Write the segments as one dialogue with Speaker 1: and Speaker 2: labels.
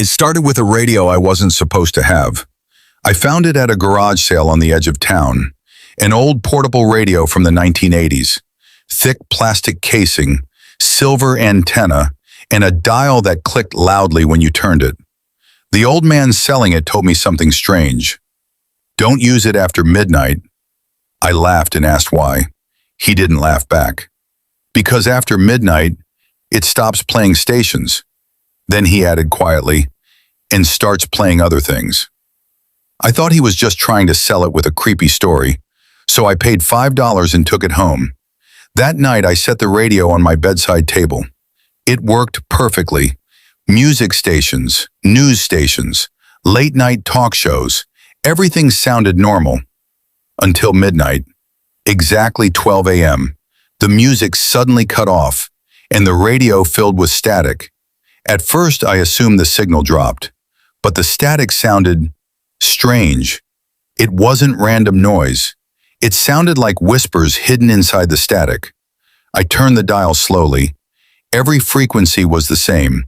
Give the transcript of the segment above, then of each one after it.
Speaker 1: It started with a radio I wasn't supposed to have. I found it at a garage sale on the edge of town. An old portable radio from the 1980s. Thick plastic casing, silver antenna, and a dial that clicked loudly when you turned it. The old man selling it told me something strange. Don't use it after midnight. I laughed and asked why. He didn't laugh back. Because after midnight, it stops playing stations. Then he added quietly, and starts playing other things. I thought he was just trying to sell it with a creepy story, so I paid $5 and took it home. That night, I set the radio on my bedside table. It worked perfectly. Music stations, news stations, late-night talk shows, everything sounded normal. Until midnight, exactly 12 a.m., the music suddenly cut off, and the radio filled with static. At first, I assumed the signal dropped, but the static sounded strange. It wasn't random noise. It sounded like whispers hidden inside the static. I turned the dial slowly. Every frequency was the same,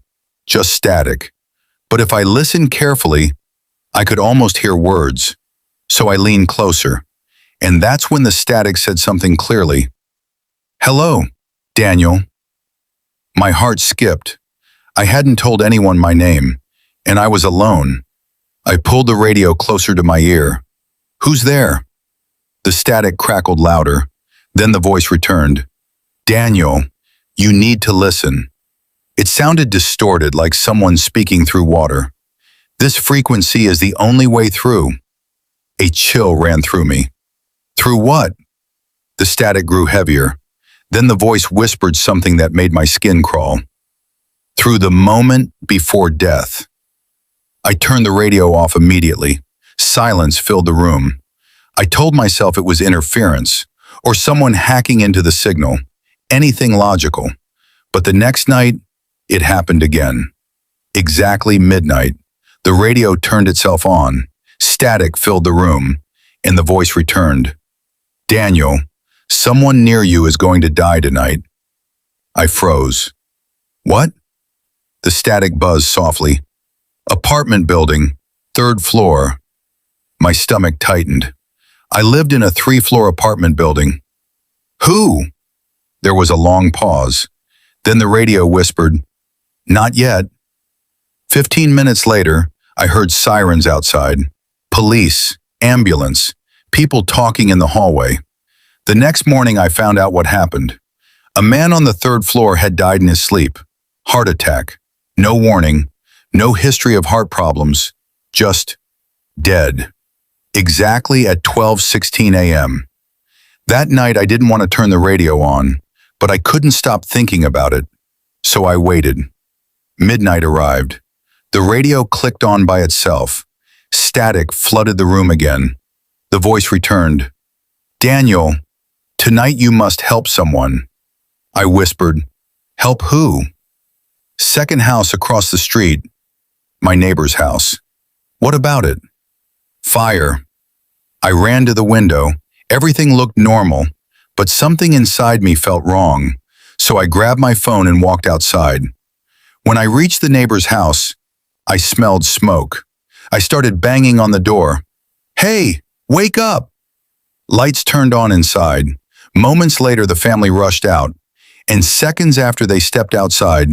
Speaker 1: just static. But if I listened carefully, I could almost hear words. So I leaned closer, and that's when the static said something clearly. "Hello, Daniel." My heart skipped. I hadn't told anyone my name, and I was alone. I pulled the radio closer to my ear. "Who's there?" The static crackled louder. Then the voice returned. "Daniel, you need to listen." It sounded distorted, like someone speaking through water. "This frequency is the only way through." A chill ran through me. "Through what?" The static grew heavier. Then the voice whispered something that made my skin crawl. "Through the moment before death." I turned the radio off immediately. Silence filled the room. I told myself it was interference, or someone hacking into the signal, anything logical. But the next night, it happened again. Exactly midnight, the radio turned itself on, static filled the room, and the voice returned. "Daniel, someone near you is going to die tonight." I froze. "What?" The static buzzed softly. "Apartment building, 3rd floor." My stomach tightened. I lived in a 3-floor apartment building. "Who?" There was a long pause. Then the radio whispered, "Not yet." 15 minutes later, I heard sirens outside. Police, ambulance, people talking in the hallway. The next morning I found out what happened. A man on the 3rd floor had died in his sleep. Heart attack. No warning. No history of heart problems. Just dead. Exactly at 12:16 a.m. That night I didn't want to turn the radio on, but I couldn't stop thinking about it. So I waited. Midnight arrived. The radio clicked on by itself. Static flooded the room again. The voice returned. "Daniel, tonight you must help someone." I whispered, "Help who?" "Second house across the street. My neighbor's house." "What about it?" "Fire." I ran to the window. Everything looked normal, but something inside me felt wrong. So I grabbed my phone and walked outside. When I reached the neighbor's house, I smelled smoke. I started banging on the door. "Hey, wake up!" Lights turned on inside. Moments later, the family rushed out, and seconds after they stepped outside,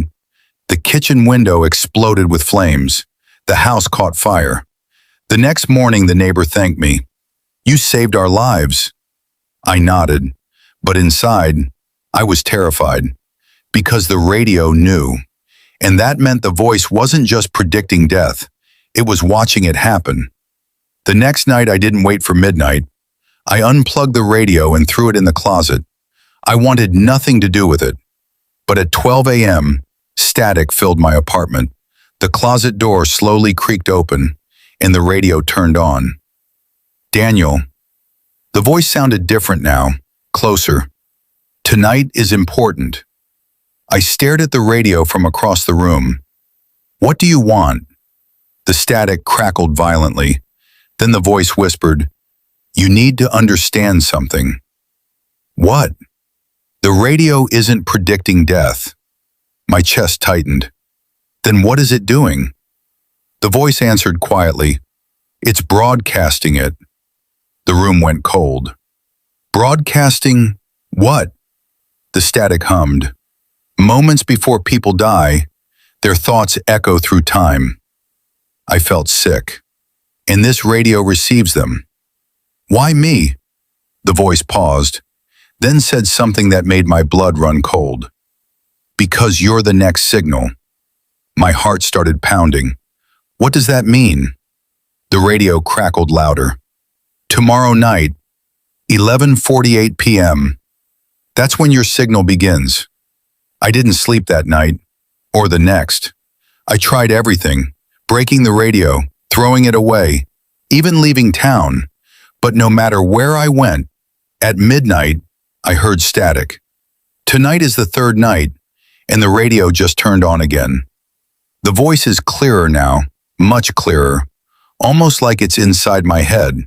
Speaker 1: the kitchen window exploded with flames. The house caught fire. The next morning, the neighbor thanked me. "You saved our lives." I nodded, but inside, I was terrified, because the radio knew. And that meant the voice wasn't just predicting death, it was watching it happen. The next night, I didn't wait for midnight. I unplugged the radio and threw it in the closet. I wanted nothing to do with it. But at 12 a.m., static filled my apartment. The closet door slowly creaked open, and the radio turned on. "Daniel." The voice sounded different now, closer. "Tonight is important." I stared at the radio from across the room. "What do you want?" The static crackled violently. Then the voice whispered, "You need to understand something." "What?" "The radio isn't predicting death." My chest tightened. "Then what is it doing?" The voice answered quietly, "It's broadcasting it." The room went cold. Broadcasting what? The static hummed. Moments before people die, their thoughts echo through time. I felt sick. And this radio receives them. Why me? The voice paused, then said something that made my blood run cold. Because you're the next signal. My heart started pounding. What does that mean? The radio crackled louder. Tomorrow night, 11:48 p.m. That's when your signal begins. I didn't sleep that night, or the next. I tried everything, breaking the radio, throwing it away, even leaving town. But no matter where I went, at midnight, I heard static. Tonight is the third night, and the radio just turned on again. The voice is clearer now, much clearer, almost like it's inside my head.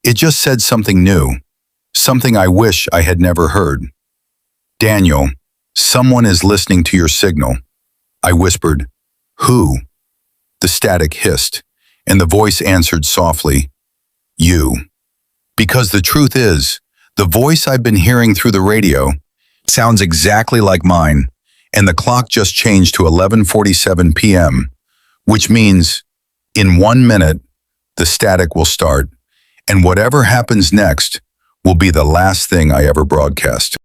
Speaker 1: It just said something new, something I wish I had never heard. "Daniel, someone is listening to your signal." I whispered. "Who?" The static hissed, and the voice answered softly, "You." Because the truth is, the voice I've been hearing through the radio sounds exactly like mine, and the clock just changed to 11:47 p.m., which means in 1 minute, the static will start, and whatever happens next will be the last thing I ever broadcast.